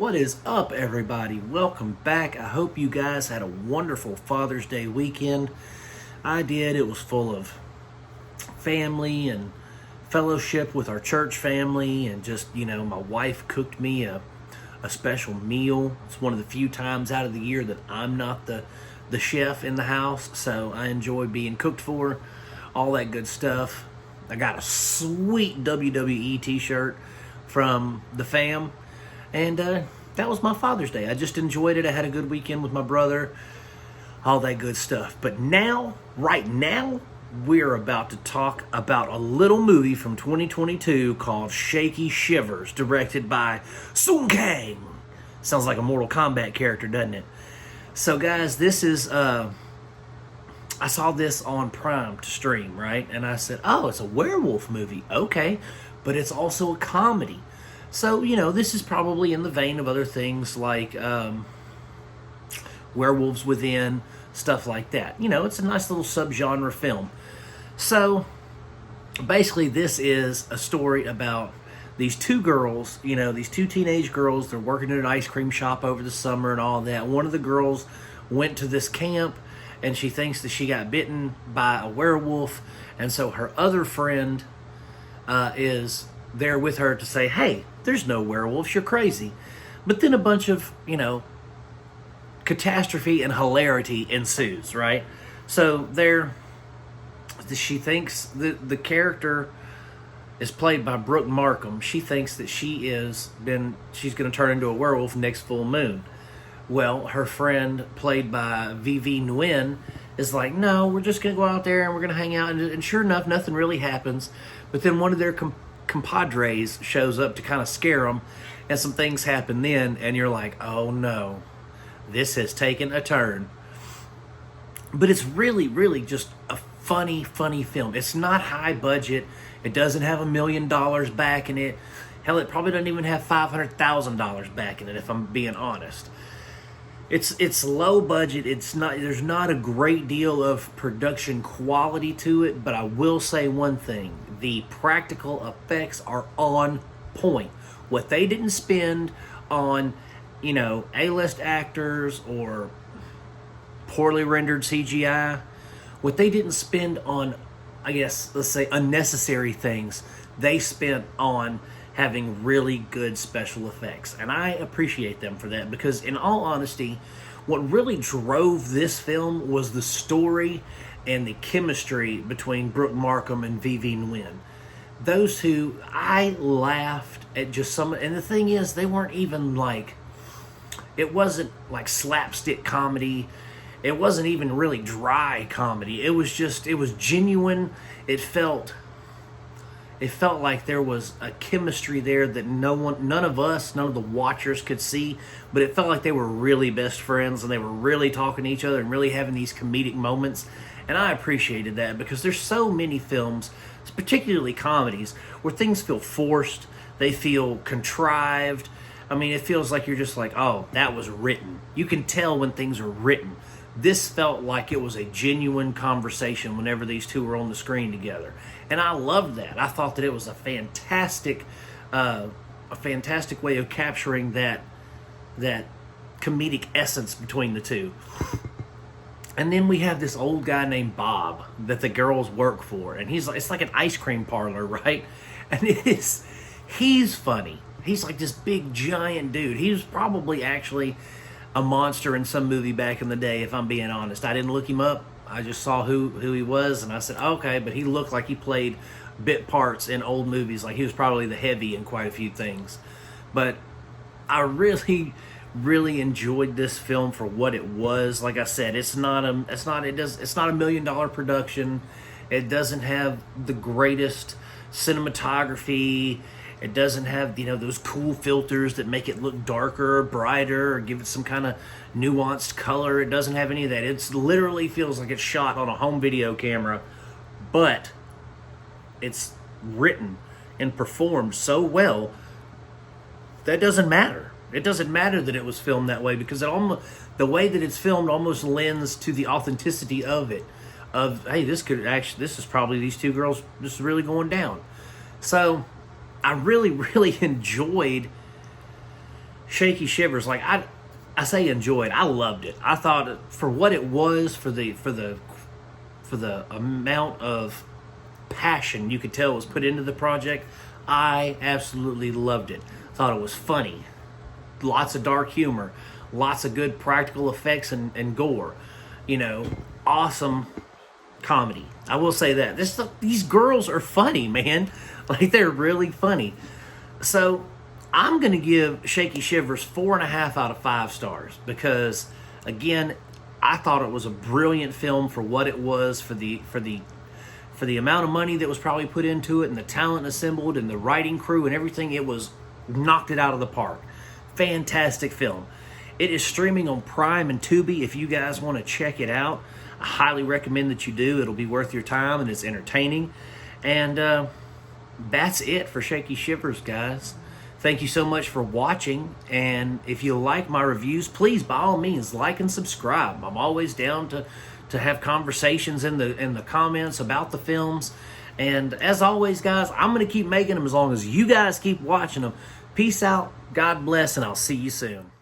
What is up, everybody? Welcome back. I hope you guys had a wonderful Father's Day weekend. I did. It was full of family and fellowship with our church family, and just, my wife cooked me a special meal. It's one of the few times out of the year that I'm not the chef in the house, so I enjoy being cooked for, all that good stuff. I got a sweet WWE t-shirt from the fam, and that was my Father's Day. I just enjoyed it. I had a good weekend with my brother, all that good stuff. But now, right now, we're about to talk about a little movie from 2022 called Shaky, Shivers, directed by Sung Kang. Sounds like a Mortal Kombat character, doesn't it? So, guys, this is, I saw this on Prime to stream, right? And I said, oh, it's a werewolf movie. Okay, but it's also a comedy. So, this is probably in the vein of other things like Werewolves Within, stuff like that. It's a nice little subgenre film. So, basically, this is a story about these two girls, these two teenage girls. They're working in an ice cream shop over the summer and all that. One of the girls went to this camp, and she thinks that she got bitten by a werewolf. And so her other friend is there with her to say, hey, there's no werewolves, you're crazy. But then a bunch of, catastrophe and hilarity ensues, right? So she thinks the character is played by Brooke Markham. She thinks that she's going to turn into a werewolf next full moon. Well, her friend, played by Vivi Nguyen, is like, no, we're just going to go out there and we're going to hang out. And sure enough, nothing really happens. But then one of their compadres shows up to kind of scare them, and some things happen then, and you're like, oh no, this has taken a turn. But it's really, really just a funny film. It's not high budget. It doesn't have $1 million back in it. Hell, it probably doesn't even have $500,000 back in it, if I'm being honest. It's low budget. There's not a great deal of production quality to it, but I will say one thing. The practical effects are on point. What they didn't spend on, A-list actors or poorly rendered CGI, what they didn't spend on, I guess, let's say, unnecessary things, they spent on having really good special effects. And I appreciate them for that, because in all honesty, what really drove this film was the story and the chemistry between Brooke Markham and Vivi Nguyen. Those two, I laughed at just some, and the thing is, they weren't even like, it wasn't like slapstick comedy. It wasn't even really dry comedy. It was genuine. It felt like there was a chemistry there that none of the watchers could see, but it felt like they were really best friends, and they were really talking to each other and really having these comedic moments. And I appreciated that, because there's so many films, particularly comedies, where things feel forced, they feel contrived. I mean, it feels like you're just like, oh, that was written. You can tell when things are written. This felt like it was a genuine conversation whenever these two were on the screen together. And I loved that. I thought that it was a fantastic way of capturing that comedic essence between the two. And then we have this old guy named Bob that the girls work for. And it's like an ice cream parlor, right? And he's funny. He's like this big giant dude. He was probably actually a monster in some movie back in the day, if I'm being honest. I didn't look him up. I just saw who he was, and I said, okay, but he looked like he played bit parts in old movies. Like he was probably the heavy in quite a few things. But I really, really enjoyed this film for what it was. Like I said, it's not a $1 million production. It doesn't have the greatest cinematography. It doesn't have, those cool filters that make it look darker or brighter or give it some kind of nuanced color. It doesn't have any of that. It literally feels like it's shot on a home video camera, but it's written and performed so well that doesn't matter. It doesn't matter that it was filmed that way, because the way that it's filmed almost lends to the authenticity of it. Of, hey, this is probably these two girls just really going down. So I really, really enjoyed Shaky Shivers, like I say enjoyed. I loved it. I thought for what it was, for the amount of passion you could tell was put into the project, I absolutely loved it. Thought it was funny, lots of dark humor, lots of good practical effects and gore. You know, awesome comedy. I will say that these girls are funny, man. Like, they're really funny. So I'm going to give Shaky Shivers 4.5 out of 5 stars because, again, I thought it was a brilliant film for what it was, for the amount of money that was probably put into it, and the talent assembled, and the writing crew and everything. It was knocked it out of the park. Fantastic film. It is streaming on Prime and Tubi. If you guys want to check it out, I highly recommend that you do. It'll be worth your time, and it's entertaining. And that's it for Shaky Shivers, guys. Thank you so much for watching, and if you like my reviews, please, by all means, like and subscribe. I'm always down to have conversations in the comments about the films. And as always, guys, I'm going to keep making them as long as you guys keep watching them. Peace out, God bless, and I'll see you soon.